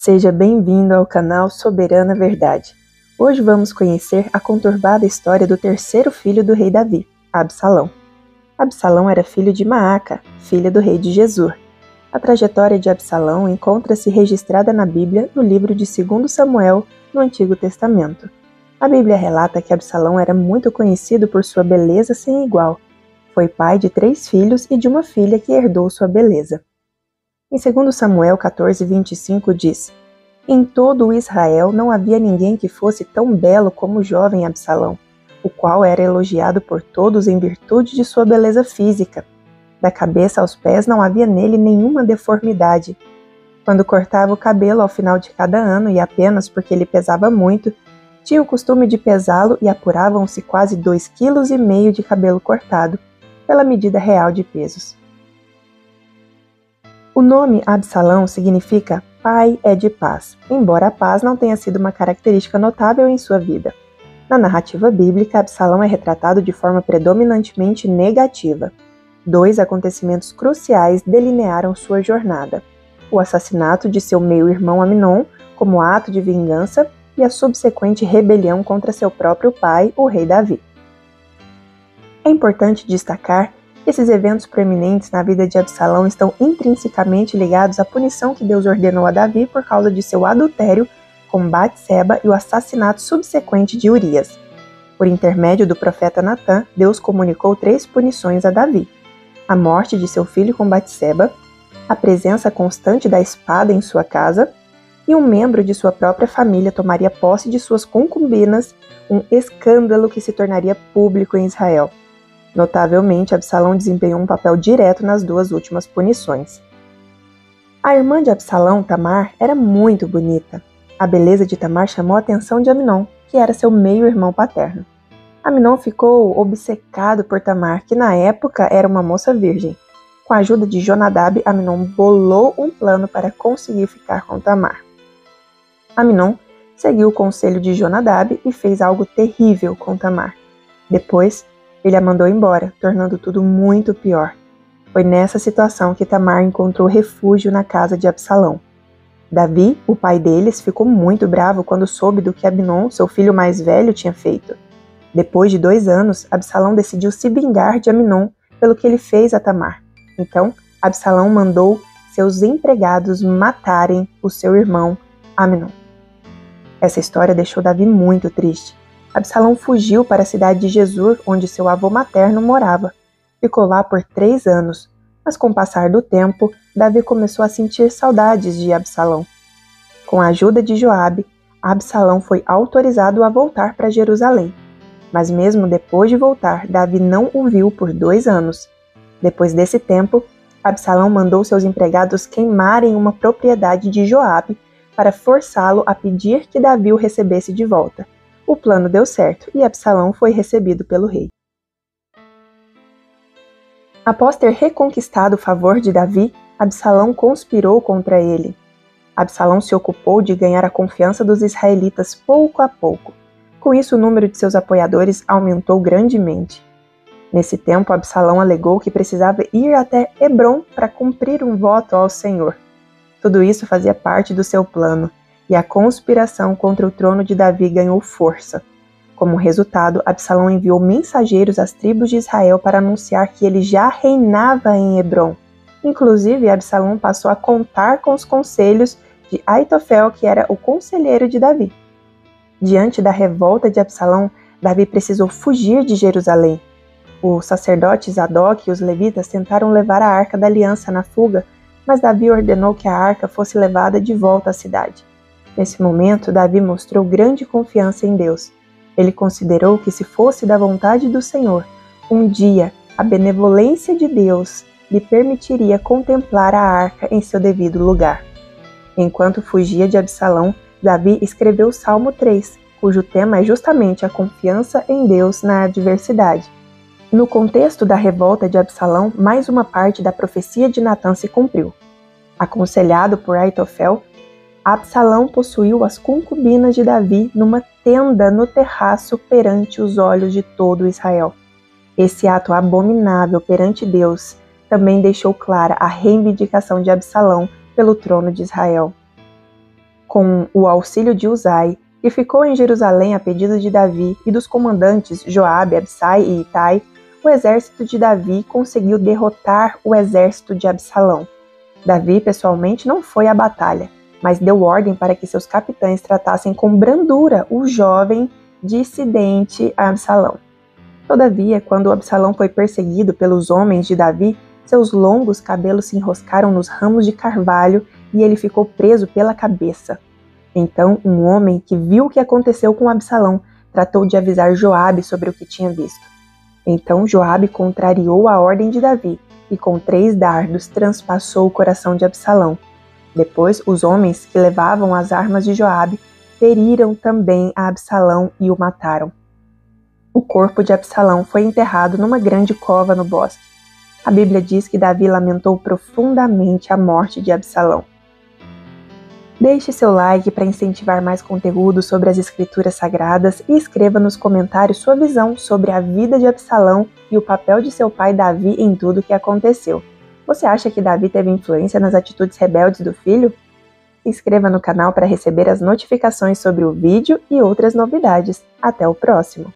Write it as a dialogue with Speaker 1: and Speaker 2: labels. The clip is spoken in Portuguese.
Speaker 1: Seja bem-vindo ao canal Soberana Verdade. Hoje vamos conhecer a conturbada história do terceiro filho do rei Davi, Absalão. Absalão era filho de Maaca, filha do rei de Gesur. A trajetória de Absalão encontra-se registrada na Bíblia no livro de 2 Samuel, no Antigo Testamento. A Bíblia relata que Absalão era muito conhecido por sua beleza sem igual. Foi pai de 3 filhos e de uma filha que herdou sua beleza. Em 2 Samuel 14:25 diz: Em todo o Israel não havia ninguém que fosse tão belo como o jovem Absalão, o qual era elogiado por todos em virtude de sua beleza física. Da cabeça aos pés não havia nele nenhuma deformidade. Quando cortava o cabelo ao final de cada ano, e apenas porque ele pesava muito, tinha o costume de pesá-lo e apuravam-se quase 2,5 kg de cabelo cortado, pela medida real de pesos. O nome Absalão significa pai é de paz, embora a paz não tenha sido uma característica notável em sua vida. Na narrativa bíblica, Absalão é retratado de forma predominantemente negativa. 2 acontecimentos cruciais delinearam sua jornada: o assassinato de seu meio-irmão Amnon, como ato de vingança, e a subsequente rebelião contra seu próprio pai, o rei Davi. É importante destacar que esses eventos proeminentes na vida de Absalão estão intrinsecamente ligados à punição que Deus ordenou a Davi por causa de seu adultério com Batseba e o assassinato subsequente de Urias. Por intermédio do profeta Natã, Deus comunicou 3 punições a Davi: a morte de seu filho com Batseba, a presença constante da espada em sua casa, e um membro de sua própria família tomaria posse de suas concubinas, um escândalo que se tornaria público em Israel. Notavelmente, Absalão desempenhou um papel direto nas 2 últimas punições. A irmã de Absalão, Tamar, era muito bonita. A beleza de Tamar chamou a atenção de Amnon, que era seu meio-irmão paterno. Amnon ficou obcecado por Tamar, que na época era uma moça virgem. Com a ajuda de Jonadab, Amnon bolou um plano para conseguir ficar com Tamar. Amnon seguiu o conselho de Jonadab e fez algo terrível com Tamar. Depois, ele a mandou embora, tornando tudo muito pior. Foi nessa situação que Tamar encontrou refúgio na casa de Absalão. Davi, o pai deles, ficou muito bravo quando soube do que Amnon, seu filho mais velho, tinha feito. Depois de 2 anos, Absalão decidiu se vingar de Amnon pelo que ele fez a Tamar. Então, Absalão mandou seus empregados matarem o seu irmão Amnon. Essa história deixou Davi muito triste. Absalão fugiu para a cidade de Gesur, onde seu avô materno morava. Ficou lá por 3 anos, mas com o passar do tempo, Davi começou a sentir saudades de Absalão. Com a ajuda de Joabe, Absalão foi autorizado a voltar para Jerusalém. Mas mesmo depois de voltar, Davi não o viu por 2 anos. Depois desse tempo, Absalão mandou seus empregados queimarem uma propriedade de Joabe para forçá-lo a pedir que Davi o recebesse de volta. O plano deu certo e Absalão foi recebido pelo rei. Após ter reconquistado o favor de Davi, Absalão conspirou contra ele. Absalão se ocupou de ganhar a confiança dos israelitas pouco a pouco. Com isso, o número de seus apoiadores aumentou grandemente. Nesse tempo, Absalão alegou que precisava ir até Hebrom para cumprir um voto ao Senhor. Tudo isso fazia parte do seu plano, e a conspiração contra o trono de Davi ganhou força. Como resultado, Absalão enviou mensageiros às tribos de Israel para anunciar que ele já reinava em Hebrom. Inclusive, Absalão passou a contar com os conselhos de Aitofel, que era o conselheiro de Davi. Diante da revolta de Absalão, Davi precisou fugir de Jerusalém. O sacerdote Zadok e os levitas tentaram levar a Arca da Aliança na fuga, mas Davi ordenou que a arca fosse levada de volta à cidade. Nesse momento, Davi mostrou grande confiança em Deus. Ele considerou que, se fosse da vontade do Senhor, um dia a benevolência de Deus lhe permitiria contemplar a arca em seu devido lugar. Enquanto fugia de Absalão, Davi escreveu o Salmo 3, cujo tema é justamente a confiança em Deus na adversidade. No contexto da revolta de Absalão, mais uma parte da profecia de Natã se cumpriu. Aconselhado por Aitofel, Absalão possuiu as concubinas de Davi numa tenda no terraço perante os olhos de todo Israel. Esse ato abominável perante Deus também deixou clara a reivindicação de Absalão pelo trono de Israel. com o auxílio de Uzai, e ficou em Jerusalém a pedido de Davi e dos comandantes Joabe, Absai e Itai, o exército de Davi conseguiu derrotar o exército de Absalão. Davi, pessoalmente, não foi à batalha, mas deu ordem para que seus capitães tratassem com brandura o jovem dissidente Absalão. Todavia, quando Absalão foi perseguido pelos homens de Davi, seus longos cabelos se enroscaram nos ramos de carvalho e ele ficou preso pela cabeça. Então, um homem que viu o que aconteceu com Absalão tratou de avisar Joabe sobre o que tinha visto. Então Joabe contrariou a ordem de Davi e com 3 dardos transpassou o coração de Absalão. Depois, os homens que levavam as armas de Joabe feriram também a Absalão e o mataram. O corpo de Absalão foi enterrado numa grande cova no bosque. A Bíblia diz que Davi lamentou profundamente a morte de Absalão. Deixe seu like para incentivar mais conteúdo sobre as Escrituras Sagradas e escreva nos comentários sua visão sobre a vida de Absalão e o papel de seu pai Davi em tudo o que aconteceu. Você acha que Davi teve influência nas atitudes rebeldes do filho? Se inscreva no canal para receber as notificações sobre o vídeo e outras novidades. Até o próximo!